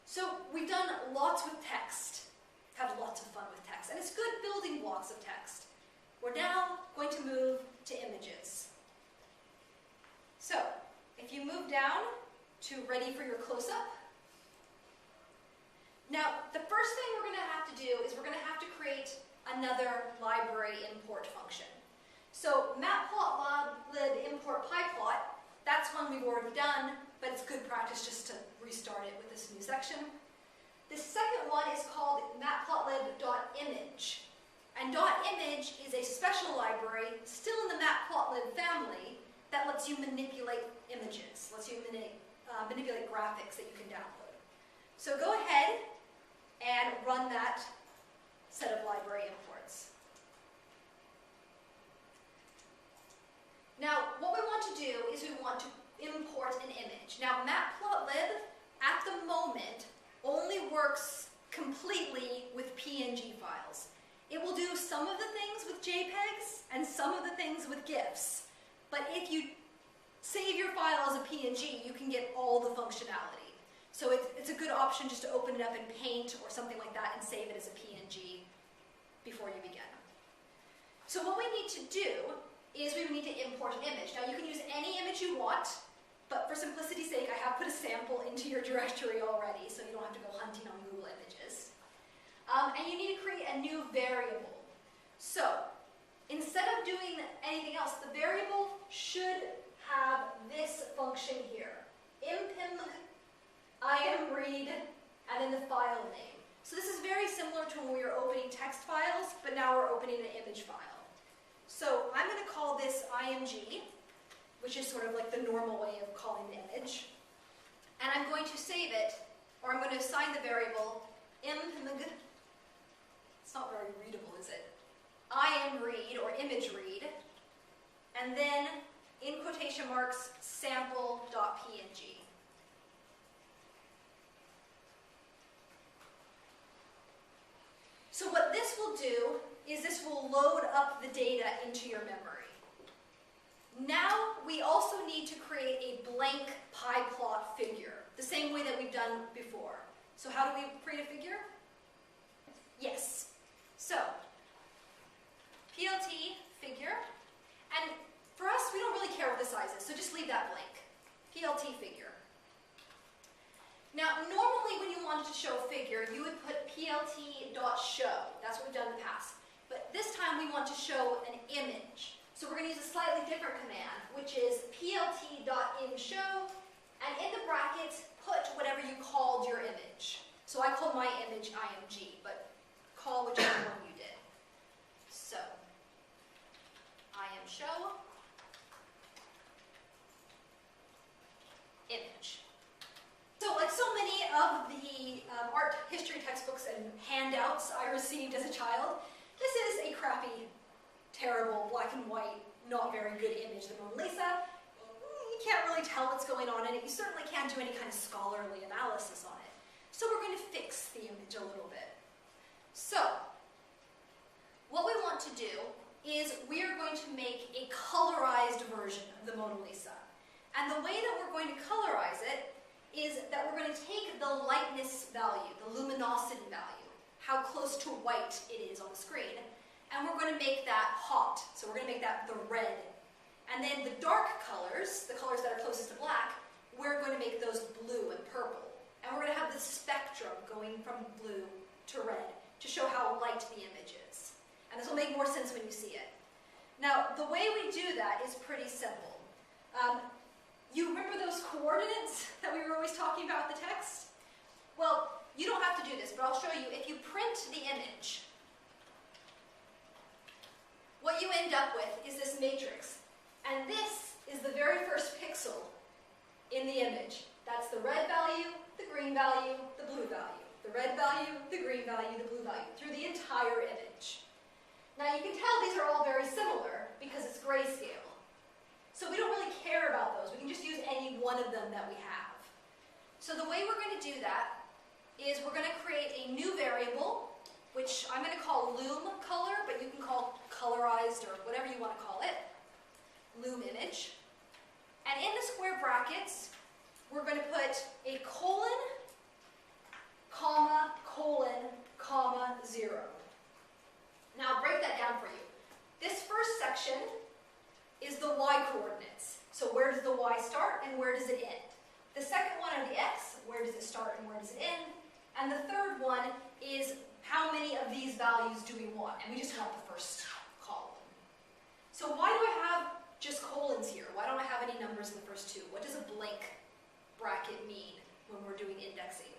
So we've done lots with text, had lots of fun with text, and it's good building blocks of text. We're now going to move to images. So, if you move down to ready for your close-up. Now, the first thing we're going to have to do is we're going to have to create another library import function. So, matplotlib import pyplot, that's one we've already done, but it's good practice just to restart it with this new section. The second one is called matplotlib.image. And .image is a special library, still in the matplotlib family, that lets you manipulate images, lets you manipulate graphics that you can download. So go ahead and run that set of library imports. Now, what we want to do is we want to import an image. Now, matplotlib, at the moment, only works completely with PNG files. It will do some of the things with JPEGs and some of the things with GIFs. But if you save your file as a PNG, you can get all the functionality. So it's a good option just to open it up in Paint or something like that and save it as a PNG before you begin. So what we need to do is we need to import an image. Now you can use any image you want, but for simplicity's sake, I have put a sample into your directory already, so you don't have to go hunting on Google Images. And you need to create a new variable. So, instead of doing anything else, the variable should have this function here. impim imread, and then the file name. So this is very similar to when we were opening text files, but now we're opening an image file. So I'm going to call this img, which is sort of like the normal way of calling the image. And I'm going to save it, or I'm going to assign the variable impimg. It's not very readable, is it? imread, or image read, and then, in quotation marks, sample.png. So what this will do is this will load up the data into your memory. Now we also need to create a blank pyplot figure, the same way that we've done before. So how do we create a figure? Yes. So, PLT figure, and for us, we don't really care what the size is, so just leave that blank. PLT figure. Now, normally when you wanted to show a figure, you would put plt.show. That's what we've done in the past. But this time we want to show an image. So we're going to use a slightly different command, which is plt.imshow, and in the brackets, put whatever you called your image. So I called my image img, but call whichever one you did. So, imshow, image. So like so many of the art history textbooks and handouts I received as a child, this is a crappy, terrible, black and white, not very good image of the Mona Lisa. You can't really tell what's going on in it. You certainly can't do any kind of scholarly analysis on it. So we're going to fix the image a little bit. So, what we want to do is we are going to make a colorized version of the Mona Lisa. And the way that we're going to colorize it is that we're going to take the lightness value, the luminosity value, how close to white it is on the screen, and we're going to make that hot. So we're going to make that the red. And then the dark colors, the colors that are closest to black, we're going to make those blue and purple. And we're going to have the spectrum going from blue to red to show how light the image is. And this will make more sense when you see it. Now, the way we do that is pretty simple. You remember those coordinates that we were always talking about with the text? Well, you don't have to do this, but I'll show you. If you print the image, what you end up with is this matrix. And this is the very first pixel in the image. That's the red value, the green value, the blue value. The red value, the green value, the blue value, through the entire image. Now you can tell these are all very similar because it's grayscale. So we don't really care about those. We can just use any one of them that we have. So the way we're going to do that is we're going to create a new variable, which I'm going to call loom color, but you can call colorized or whatever you want to call it, loom image. And in the square brackets, we're going to put a colon comma, colon, comma, 0. Now I'll break that down for you. This first section is the y coordinates. So where does the y start and where does it end? The second one are the x, where does it start and where does it end? And the third one is how many of these values do we want? And we just want the first column. So why do I have just colons here? Why don't I have any numbers in the first two? What does a blank bracket mean when we're doing indexing?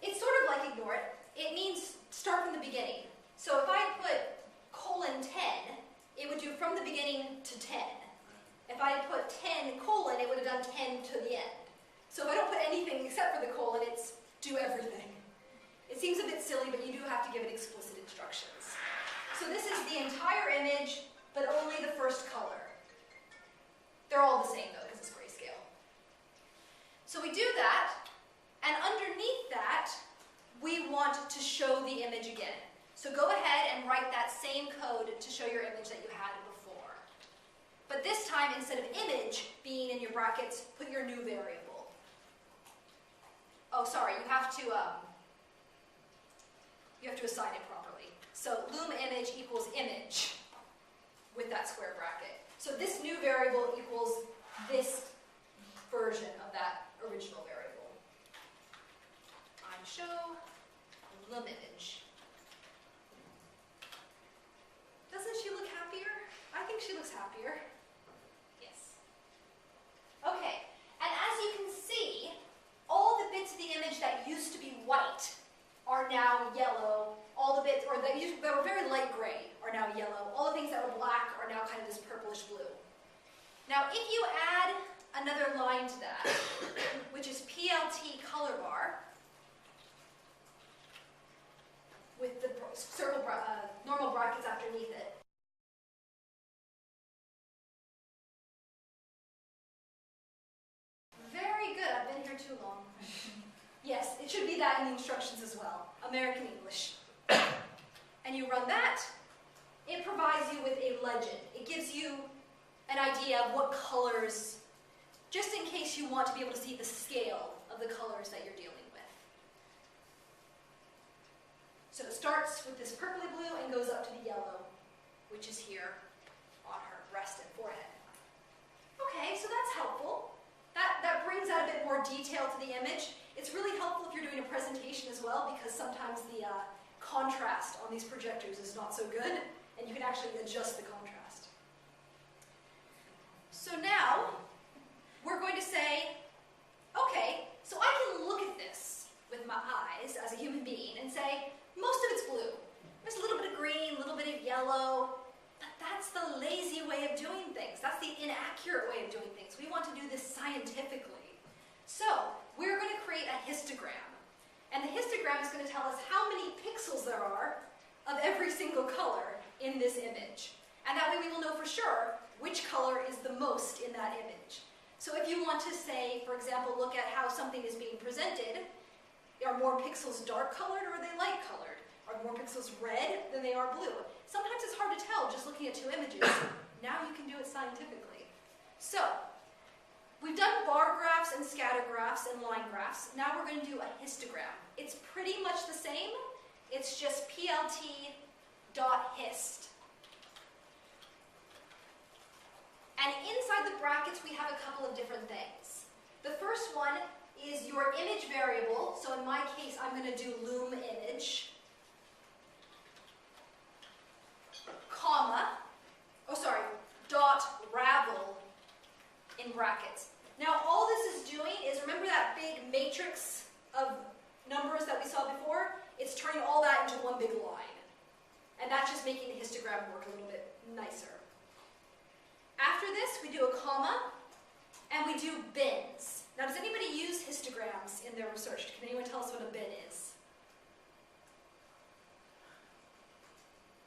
It's sort of like ignore it. It means start from the beginning. So if I put colon 10, it would do from the beginning to 10. If I put 10 colon, it would have done 10 to the end. So if I don't put anything except for the colon, it's do everything. It seems a bit silly, but you do have to give it explicit instructions. So this is the entire image, but only the first color. They're all the same though, because it's grayscale. So we do that, and underneath that, we want to show the image again. So go ahead and write that same code to show your image that you had before. But this time, instead of image being in your brackets, put your new variable. Oh, sorry, you have to assign it properly. So loom image equals image with that square bracket. So this new variable equals this version of that original variable. I'm show loom image. Doesn't she look happier? I think she looks happier. Yes. Okay, and as you can see, all the bits of the image that used to be white are now yellow. All the bits, or that were very light gray, are now yellow. All the things that were black are now kind of this purplish blue. Now, if you add another line to that, which is PLT color bar, with the circle normal brackets underneath it. Very good, I've been here too long. Yes, it should be that in the instructions as well, American English. And you run that, it provides you with a legend. It gives you an idea of what colors, just in case you want to be able to see the scale of the colors that you're dealing with. So it starts with this purpley blue and goes up to the yellow, which is here on her breast and forehead. Okay, so that's helpful. That brings out a bit more detail to the image. It's really helpful if you're doing a presentation as well, because sometimes the contrast on these projectors is not so good, and you can actually adjust the contrast. So now, we're going to say, okay, so I can look at this with my eyes as a human being and say, most of it's blue. There's a little bit of green, a little bit of yellow, but that's the lazy way of doing things. That's the inaccurate way of doing things. We want to do this scientifically. So, we're going to create a histogram. And the histogram is going to tell us how many pixels there are of every single color in this image. And that way we will know for sure which color is the most in that image. So if you want to say, for example, look at how something is being presented, are more pixels dark colored or are they light colored? Are more pixels red than they are blue? Sometimes it's hard to tell just looking at two images. Now you can do it scientifically. So, we've done bar graphs and scatter graphs and line graphs. Now we're going to do a histogram. It's pretty much the same. It's just plt.hist. And inside the brackets, we have a couple of different things. The first one is your image variable. So in my case, I'm going to do loom image, comma, dot ravel in brackets. Now all this is doing is, remember that big matrix of numbers that we saw before? It's turning all that into one big line. And that's just making the histogram work a little bit nicer. After this, we do a comma, and we do bins. Now, does anybody use histograms in their research? Can anyone tell us what a bin is?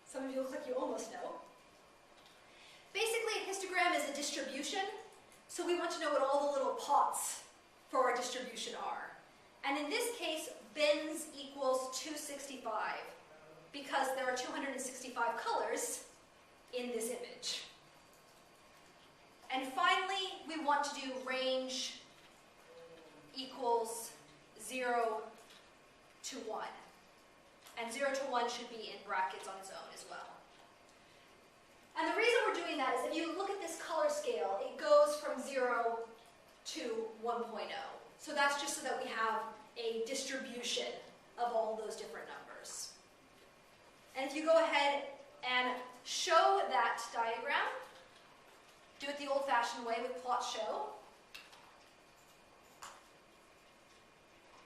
Some of you look like you almost know. Basically, a histogram is a distribution, so we want to know what all the little pots for our distribution are. And in this case, bins equals 265, because there are 265 colors in this image. And finally, we want to do range equals 0 to 1. And 0 to 1 should be in brackets on its own as well. And the reason we're doing that is if you look at this color scale, it goes from 0 to 1.0. So that's just so that we have a distribution of all those different numbers. And if you go ahead and show that diagram, do it the old-fashioned way with plot show,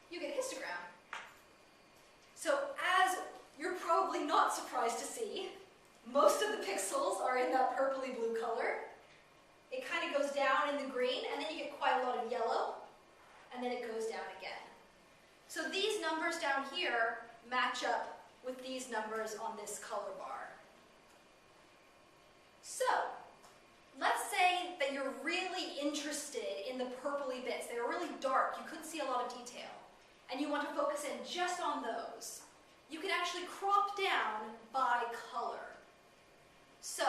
you get a histogram. So as you're probably not surprised to see, most of the pixels are in that purpley blue color. It kind of goes down in the green, and then you get quite a lot of yellow, and then it goes down again. So these numbers down here match up with these numbers on this color bar. So let's say that you're really interested in the purpley bits. They were really dark. You couldn't see a lot of detail. And you want to focus in just on those. You can actually crop down by color. So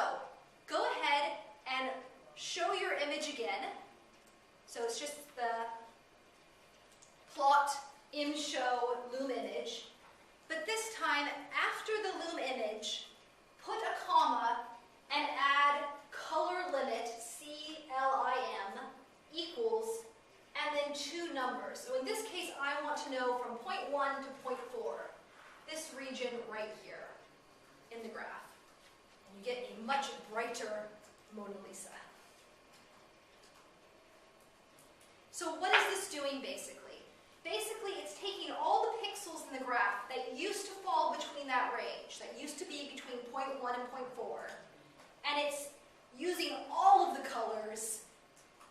go ahead and show your image again. So it's just the plot, show, loom image. But this time, after the loom image, put a comma and add color limit, CLIM, equals, and then two numbers. So in this case, I want to know from point 1 to point 4, this region right here in the graph. And you get a much brighter Mona Lisa. So what is this doing basically? Basically, it's taking all the pixels in the graph that used to fall between that range, that used to be between point 1 and point 4, and it's using all of the colors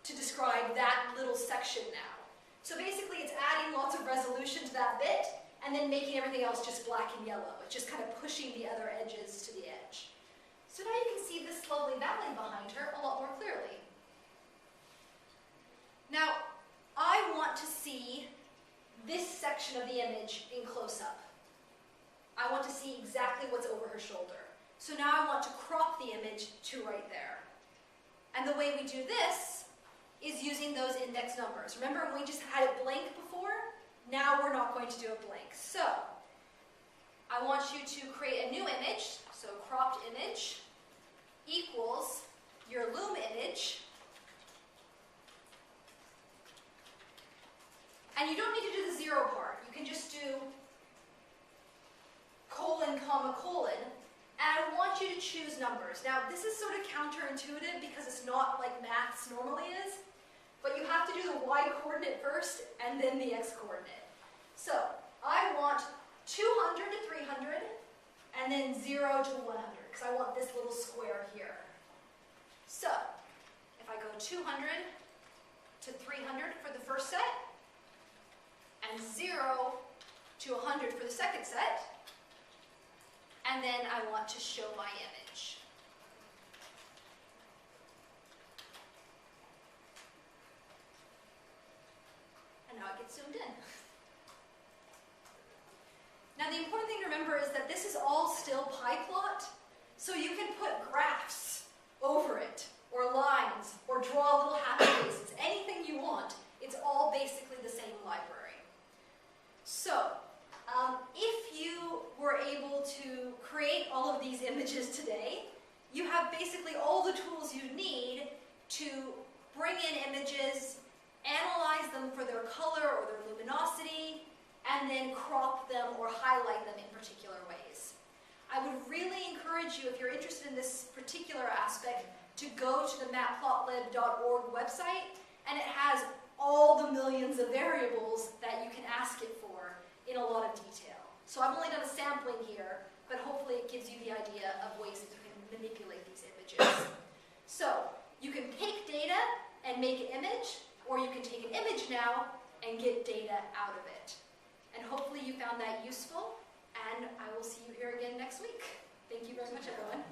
to describe that little section now. So basically, it's adding lots of resolution to that bit, and then making everything else just black and yellow. It's just kind of pushing the other edges to the edge. So now you can see this lovely valley behind her a lot more clearly. Now, I want to see this section of the image in close-up. I want to see exactly what's over her shoulder. So now I want to crop the image to right there. And the way we do this is using those index numbers. Remember when we just had it blank before? Now we're not going to do it blank. So I want you to create a new image, so cropped image equals your loom image. And you don't need to do the 0 part. You can just do colon, comma, colon. And I want you to choose numbers. Now, this is sort of counterintuitive because it's not like maths normally is. But you have to do the y coordinate first and then the x coordinate. So I want 200 to 300 and then 0 to 100 because I want this little square here. So if I go 200 to 300 for the first set, and 0 to 100 for the second set, and then I want to show my image. And now it gets zoomed in. Now the important thing to remember is that this is all still pie plot, so you can put graphs over it, or lines, or draw little happy faces, anything you want. It's all basically the same library. So, if you were able to create all of these images today, you have basically all the tools you need to bring in images, analyze them for their color or their luminosity, and then crop them or highlight them in particular ways. I would really encourage you, if you're interested in this particular aspect, to go to the matplotlib.org website, and it has all the millions of variables that you can ask it for in a lot of detail. So I've only done a sampling here, but hopefully it gives you the idea of ways that you can manipulate these images. So you can take data and make an image, or you can take an image now and get data out of it. And hopefully you found that useful, and I will see you here again next week. Thank you very much, everyone.